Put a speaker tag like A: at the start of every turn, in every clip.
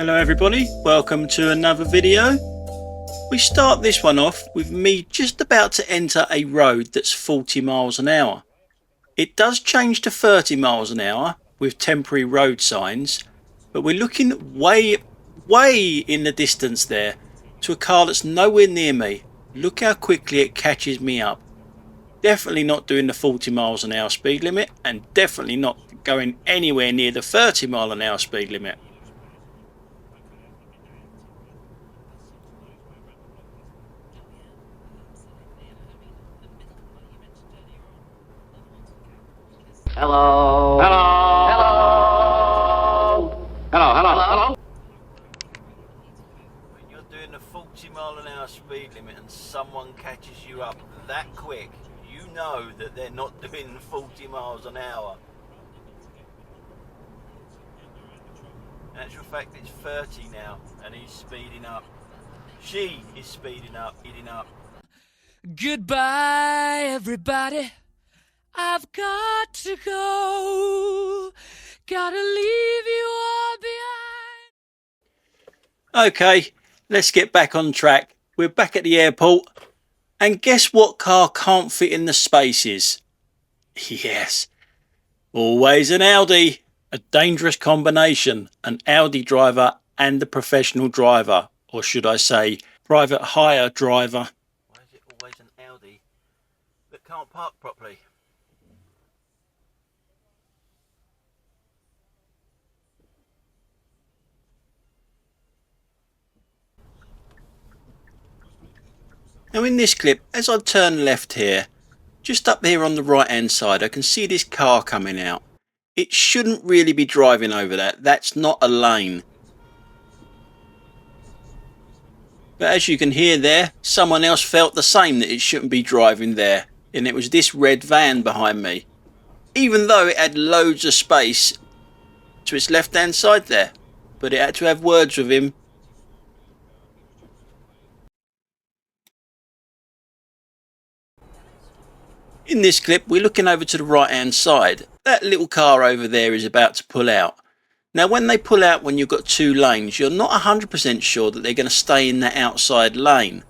A: Hello everybody, welcome to another video. We start this one off with me just about to enter a road that's 40 miles an hour. It does change to 30 miles an hour with temporary road signs, but we're looking way in the distance there to a car that's nowhere near me. Look how quickly it catches me up. Definitely not doing the 40 miles an hour speed limit, and definitely not going anywhere near the 30 mile an hour speed limit.
B: Hello. Hello. Hello. Hello. Hello. Hello.
A: When you're doing the 40 mile an hour speed limit and someone catches you up that quick, you know that they're not doing 40 miles an hour. In actual fact, it's 30 now and he's speeding up. She is speeding up, eating up.
C: Goodbye, everybody. I've got to go. Gotta leave you all behind.
A: Okay, let's get back on track. We're back at the airport. And guess what car can't fit in the spaces? Yes, always an Audi. A dangerous combination. An Audi driver and a professional driver. Or should I say, private hire driver. Why is it always an Audi that can't park properly? Now in this clip, as I turn left here, just up here on the right hand side, I can see this car coming out. It shouldn't really be driving over that. That's not a lane. But as you can hear there, someone else felt the same, that it shouldn't be driving there. And it was this red van behind me. Even though it had loads of space to its left hand side there. But it had to have words with him. In this clip, we're looking over to the right hand side. That little car over there is about to pull out. Now when they pull out when you've got two lanes, you're not 100% sure that they're going to stay in that outside lane.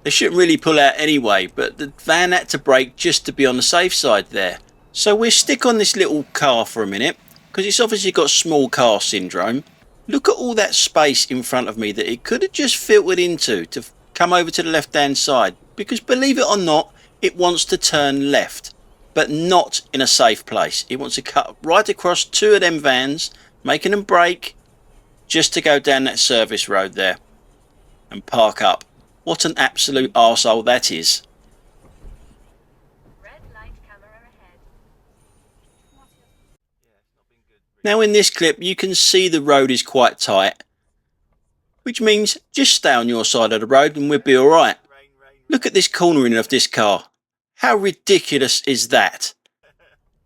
A: They shouldn't really pull out anyway, but the van had to brake just to be on the safe side there. So we'll stick on this little car for a minute, because it's obviously got small car syndrome. Look at all that space in front of me that it could have just filtered into to come over to the left hand side, because believe it or not, it wants to turn left, but not in a safe place. It wants to cut right across two of them vans, making them brake just to go down that service road there and park up. What an absolute arsehole that is.
D: Red light camera ahead.
A: Now in this clip you can see the road is quite tight, which means just stay on your side of the road and we'll be alright. Look at this cornering of this car. How ridiculous is that?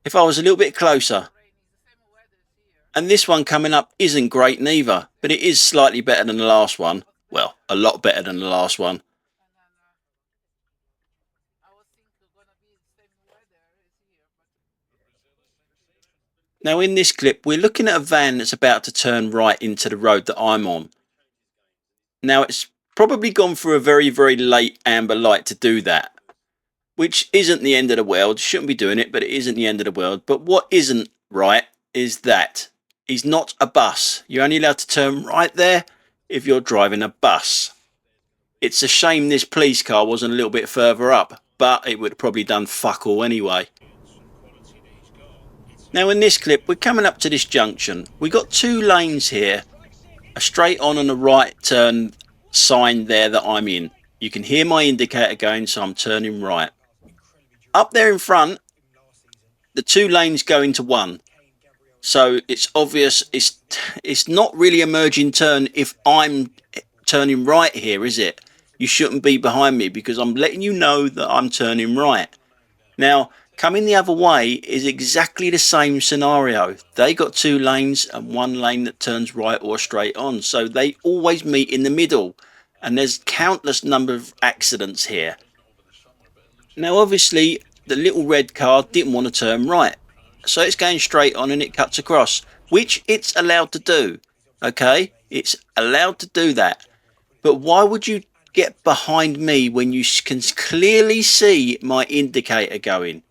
A: If I was a little bit closer. And this one coming up isn't great neither, but it is slightly better than the last one. Well, a lot better than the last one. Now in this clip, we're looking at a van that's about to turn right into the road that I'm on. Now it's probably gone through a very late amber light to do that, which isn't the end of the world. Shouldn't be doing it, but it isn't the end of the world. But what isn't right is that he's not a bus. You're only allowed to turn right there if you're driving a bus. It's a shame this police car wasn't a little bit further up, but it would have probably done fuck all anyway. Now in this clip, we're coming up to this junction. We got two lanes here, a straight on and a right turn sign there that I'm in. You can hear my indicator going, so I'm turning right. Up there in front, the two lanes go into one. So it's obvious it's not really a merging turn if I'm turning right here, is it? You shouldn't be behind me because I'm letting you know that I'm turning right. Now, coming the other way is exactly the same scenario. They got two lanes and one lane that turns right or straight on. So they always meet in the middle. And there's countless number of accidents here. Now obviously the little red car didn't want to turn right, so it's going straight on and it cuts across, which it's allowed to do. Okay, It's allowed to do that. But why would you get behind me when you can clearly see my indicator going?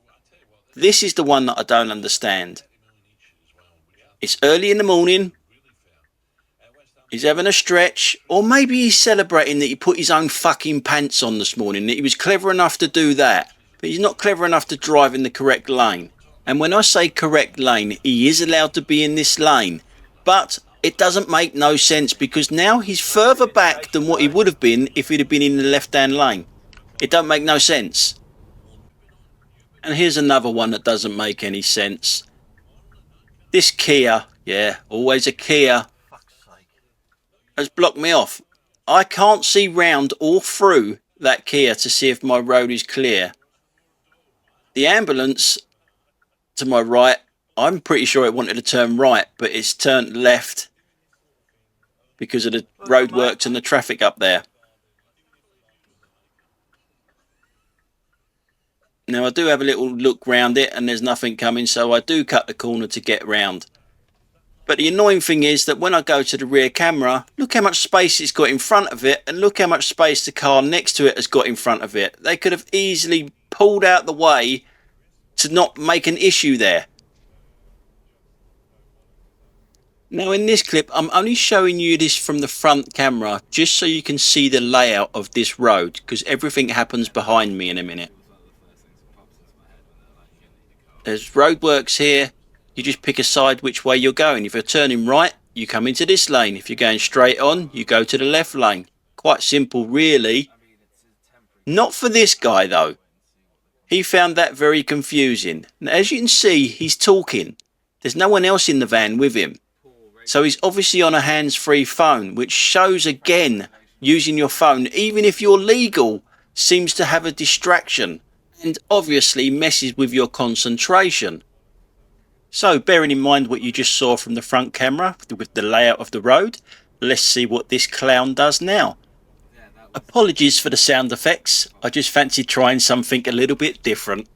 A: This is the one that I don't understand. It's early in the morning. He's having a stretch, or maybe he's celebrating that he put his own fucking pants on this morning, that he was clever enough to do that, but he's not clever enough to drive in the correct lane. And when I say correct lane, he is allowed to be in this lane, but it doesn't make no sense because now he's further back than what he would have been if he'd have been in the left-hand lane. It don't make no sense. And here's another one that doesn't make any sense. This Kia, yeah, always a Kia, has blocked me off. I can't see round or through that Kia to see if my road is clear. The ambulance to my right, I'm pretty sure it wanted to turn right, but it's turned left because of the roadworks and the traffic up there. Now I do have a little look round it and there's nothing coming, so I do cut the corner to get round. But the annoying thing is that when I go to the rear camera, look how much space it's got in front of it and look how much space the car next to it has got in front of it. They could have easily pulled out the way to not make an issue there. Now in this clip, I'm only showing you this from the front camera just so you can see the layout of this road, because everything happens behind me in a minute. There's roadworks here. You just pick a side which way you're going. If you're turning right, you come into this lane. If you're going straight on, you go to the left lane. Quite simple, really. Not for this guy, though. He found that very confusing. Now, as you can see, he's talking. There's no one else in the van with him. So he's obviously on a hands-free phone, which shows, again, using your phone, even if you're legal, seems to have a distraction and obviously messes with your concentration. So, bearing in mind what you just saw from the front camera with the layout of the road, let's see what this clown does now. Apologies for the sound effects, I just fancied trying something a little bit different.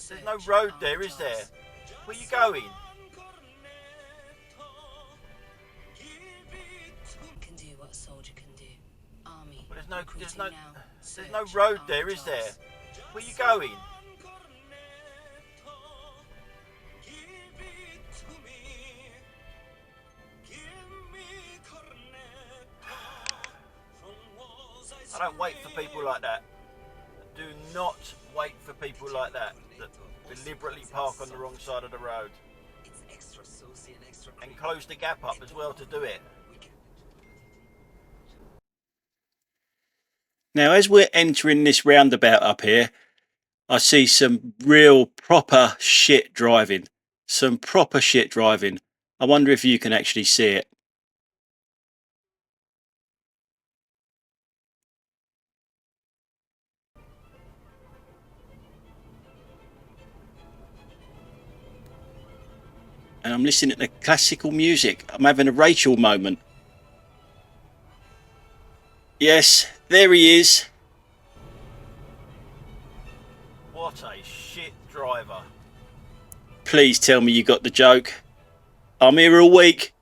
A: There's no road there, is there? Where are you going?
C: Can do what a soldier can do. Army.
A: There's no road there, is there? Where are you going? I don't wait for people like that. Do not wait for people like that deliberately park on the wrong side of the road and close the gap up as well to do it. Now as we're entering this roundabout up here, I see some real proper shit driving. Some proper shit driving. I wonder if you can actually see it. And I'm listening to classical music. I'm having a Rachel moment. Yes, there he is. What a shit driver. Please tell me you got the joke. I'm here all week.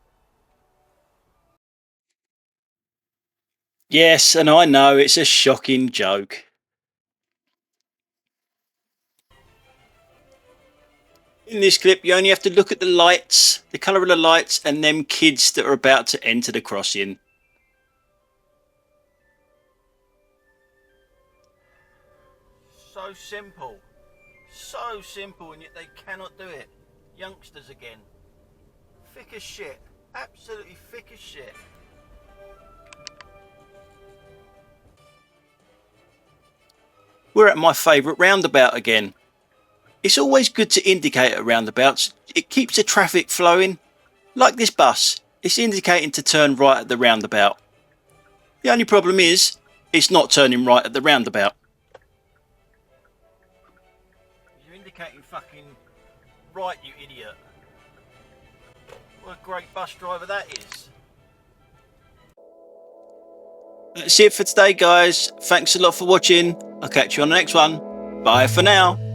A: Yes, and I know it's a shocking joke. In this clip, you only have to look at the lights, the colour of the lights, and them kids that are about to enter the crossing. So simple, and yet they cannot do it. youngsters again. Thick as shit. Absolutely thick as shit. We're at my favourite roundabout again. It's always good to indicate at roundabouts. It keeps the traffic flowing. Like this bus, it's indicating to turn right at the roundabout. The only problem is, it's not turning right at the roundabout. You're indicating fucking right, you idiot. What a great bus driver that is. That's it for today, guys. Thanks a lot for watching. I'll catch you on the next one. Bye for now.